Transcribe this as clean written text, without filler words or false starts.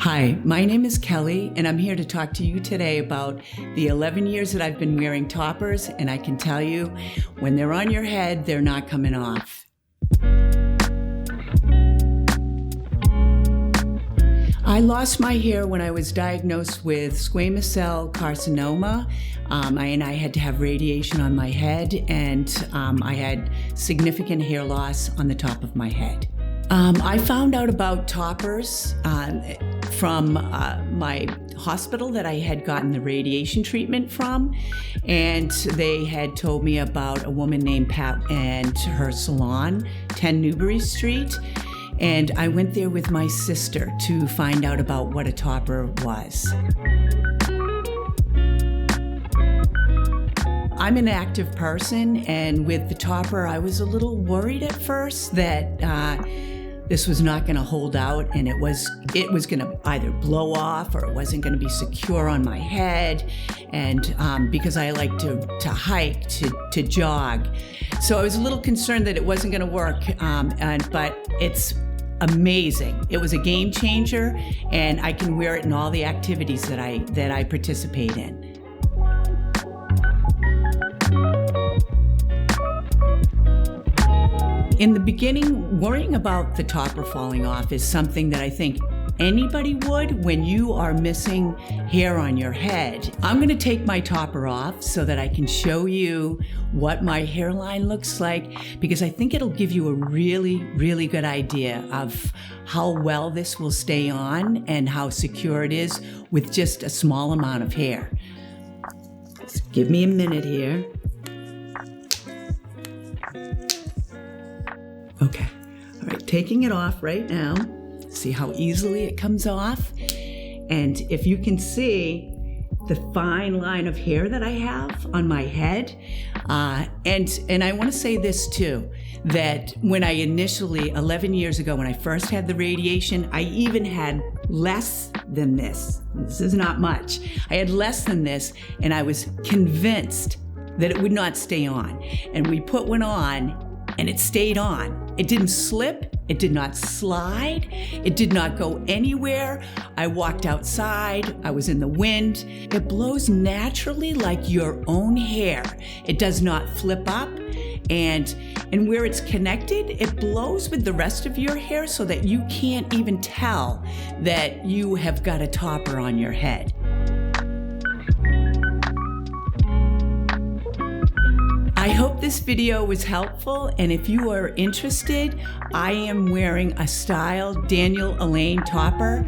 Hi, my name is Kelly, and I'm here to talk to you today about the 11 years that I've been wearing toppers, and I can tell you, when they're on your head, they're not coming off. I lost my hair when I was diagnosed with squamous cell carcinoma, and I had to have radiation on my head, and I had significant hair loss on the top of my head. I found out about toppers from my hospital that I had gotten the radiation treatment from, and they had told me about a woman named Pat and her salon, 10 Newbury St. And I went there with my sister to find out about what a topper was. I'm an active person, and with the topper, I was a little worried at first that this was not going to hold out, and it was going to either blow off or it wasn't going to be secure on my head. And because I like to hike, to jog, so I was a little concerned that it wasn't going to work. But it's amazing. It was a game changer, and I can wear it in all the activities that I participate in. In the beginning, worrying about the topper falling off is something that I think anybody would when you are missing hair on your head. I'm going to take my topper off so that I can show you what my hairline looks like, because I think it'll give you a really, really good idea of how well this will stay on and how secure it is with just a small amount of hair. Just give me a minute here. Okay, all right, taking it off right now. See how easily it comes off? And if you can see the fine line of hair that I have on my head, and I want to say this too, that when I initially, 11 years ago, when I first had the radiation, I even had less than this. This is not much. I had less than this, and I was convinced that it would not stay on. And we put one on, and it stayed on. It didn't slip, it did not slide, it did not go anywhere. I walked outside, I was in the wind. It blows naturally like your own hair. It does not flip up, and where it's connected, it blows with the rest of your hair so that you can't even tell that you have got a topper on your head. I hope this video was helpful, and if you are interested, I am wearing a style Daniel Alain topper